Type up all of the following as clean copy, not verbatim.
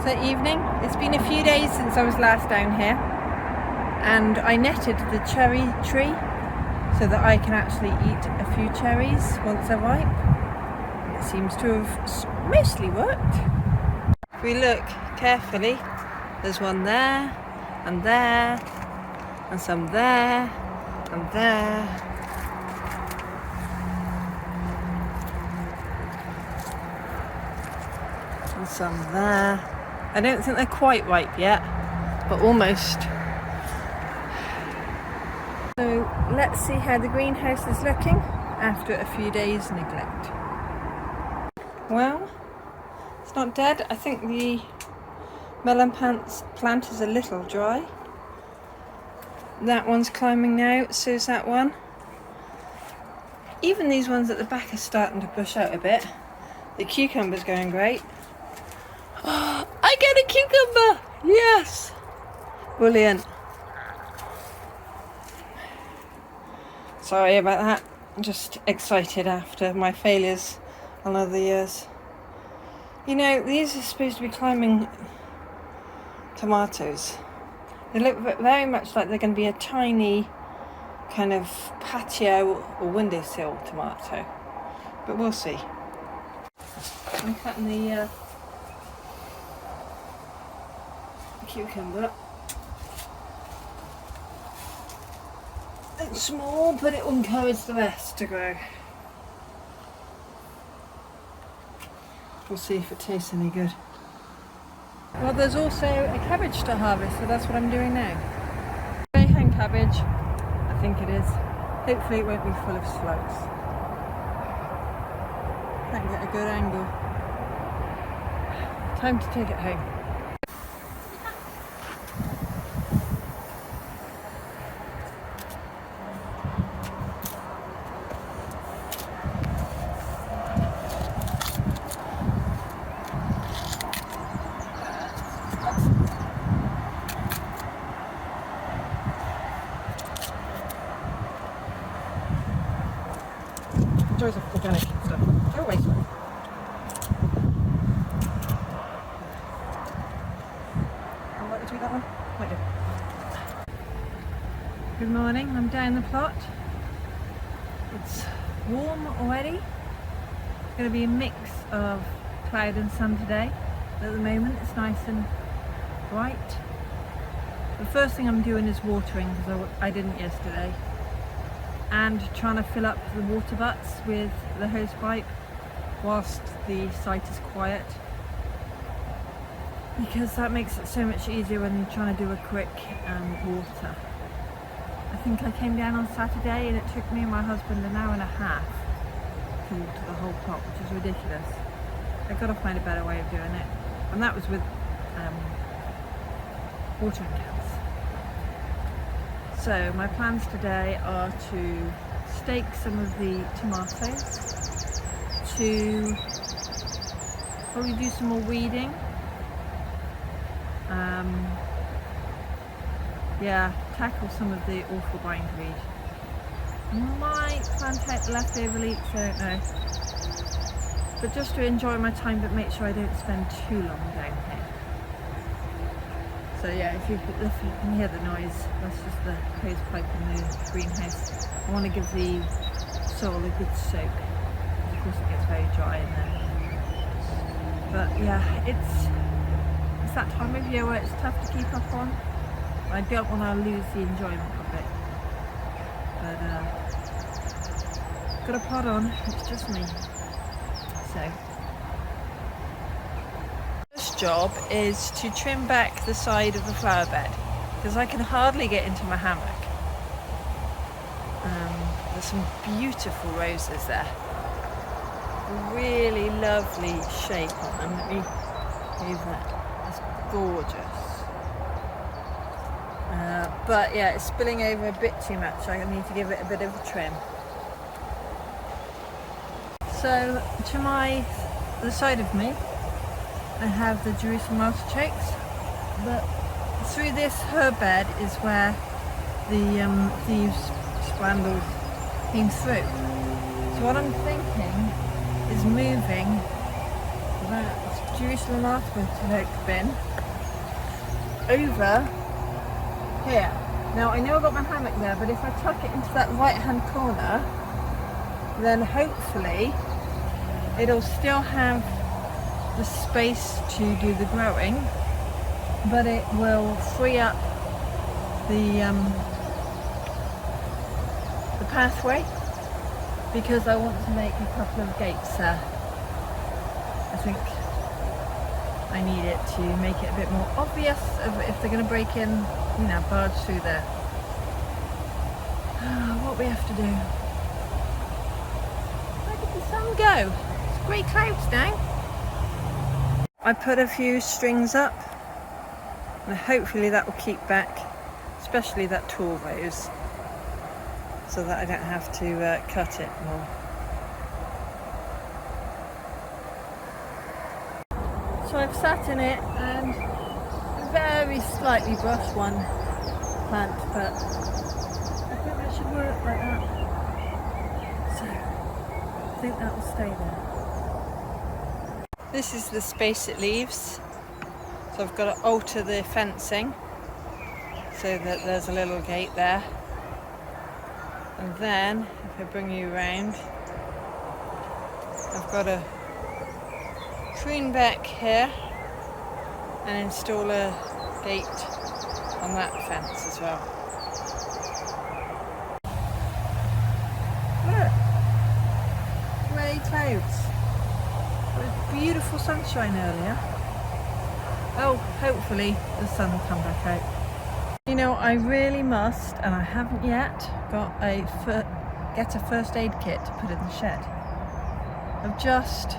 So evening, it's been a few days since I was last down here, and I netted the cherry tree so that I can actually eat a few cherries once they're ripe. It seems to have mostly worked. If we look carefully, there's one there, and some there, and there. And some there. I don't think they're quite ripe yet, but almost. So let's see how the greenhouse is looking after a few days neglect. Well, it's not dead. I think the melon plant is a little dry. That one's climbing now, so is that one. Even these ones at the back are starting to push out a bit. The cucumber's going great. Oh, I get a cucumber! Yes! Brilliant. Sorry about that. I'm just excited after my failures on other years. You know, these are supposed to be climbing tomatoes. They look very much like they're going to be a tiny kind of patio or windowsill tomato. But we'll see. I'm cutting the cucumber. It's small, but it will encourage the rest to grow. We'll see if it tastes any good. Well, there's also a cabbage to harvest, so that's what I'm doing now. Greyhound cabbage, I think it is. Hopefully it won't be full of slugs. Can't get a good angle. Time to take it home. Joys of organic stuff. Oh wait. I'll let you do that one. Might do. Good morning, I'm down the plot. It's warm already. It's going to be a mix of cloud and sun today. At the moment it's nice and bright. The first thing I'm doing is watering because I didn't yesterday. And trying to fill up the water butts with the hose pipe whilst the site is quiet, because that makes it so much easier when you're trying to do a quick water. I think I came down on Saturday and it took me and my husband an hour and a half to water the whole plot, which is ridiculous. I've got to find a better way of doing it, and that was with watering cans. So my plans today are to stake some of the tomatoes, to probably do some more weeding, tackle some of the awful bindweed. Might plant out the leftover leeks, I don't know. But just to enjoy my time, but make sure I don't spend too long down here. So yeah, if you can hear the noise, that's just the hose pipe in the greenhouse. I want to give the soil a good soak, because of course it gets very dry in there. But yeah, it's that time of year where it's tough to keep up on. I don't want to lose the enjoyment of it. But got a pod on, it's just me. So job is to trim back the side of the flower bed, because I can hardly get into my hammock. There's some beautiful roses there, really lovely shape on them. Let me move that. That's gorgeous. But yeah, it's spilling over a bit too much. I need to give it a bit of a trim. So to the side of me, I have the Jerusalem artichokes, but through this herb bed is where the thieves' spandrels came through. So what I'm thinking is moving that Jerusalem artwork bin over here. Now I know I've got my hammock there, but if I tuck it into that right hand corner, then hopefully it'll still have the space to do the growing, but it will free up the pathway, because I want to make a couple of gates there. I think I need it to make it a bit more obvious if they're going to break in, you know, barge through there. What we have to do. Where did the sun go? It's grey clouds now. I put a few strings up, and hopefully that will keep back, especially that tall rose, so that I don't have to cut it more. So I've sat in it and very slightly brushed one plant, but I think that should work like that. So I think that will stay there. This is the space it leaves, so I've got to alter the fencing so that there's a little gate there. And then, if I bring you around, I've got to prune back here and install a gate on that fence as well. Look! Grey clouds. It was beautiful sunshine earlier. Oh, hopefully the sun will come back out. You know, I really must, and I haven't yet, get a first aid kit to put in the shed. I've just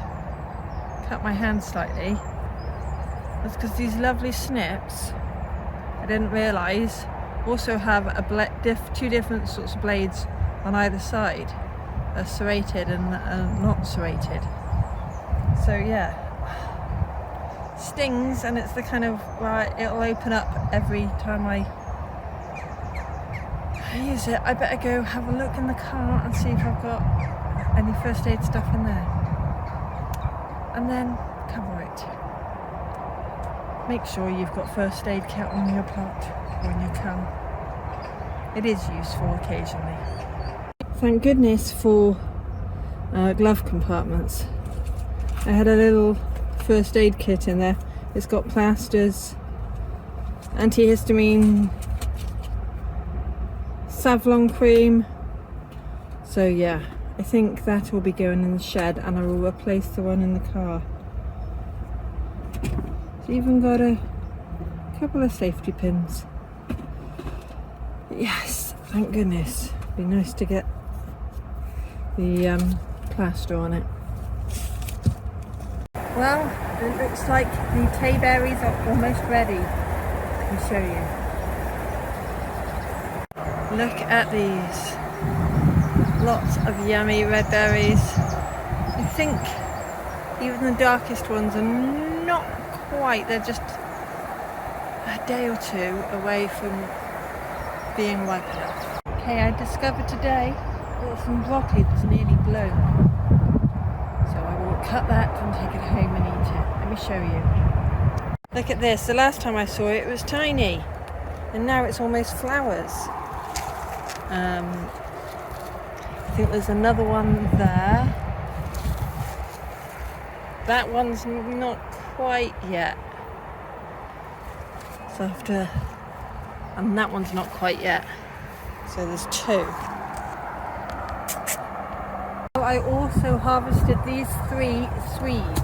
cut my hand slightly. That's because these lovely snips, I didn't realise, also have two different sorts of blades on either side. They're serrated and not serrated. So yeah, stings, and it's the kind of, right, it'll open up every time I use it. I better go have a look in the car and see if I've got any first aid stuff in there, and then cover it. Make sure you've got first aid kit on your plot or in your car. It is useful occasionally. Thank goodness for glove compartments. I had a little first aid kit in there. It's got plasters, antihistamine, Savlon cream. So yeah, I think that will be going in the shed, and I will replace the one in the car. It's even got a couple of safety pins. Yes, thank goodness. It'd be nice to get the plaster on it. Well, it looks like the tayberries are almost ready. Let me show you. Look at these. Lots of yummy red berries. I think even the darkest ones are not quite, they're just a day or two away from being ripe enough. Okay, I discovered today that some broccoli that's nearly blown. So I will cut that and take it home and eat it. Let me show you. Look at this, the last time I saw it, it was tiny, and now it's almost flowers. I think there's another one there. That one's not quite yet. So after, and that one's not quite yet. So there's two. I also harvested these 3 swede.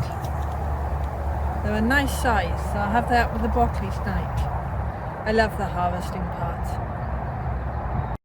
They're a nice size, so I'll have that with the broccoli tonight. I love the harvesting part.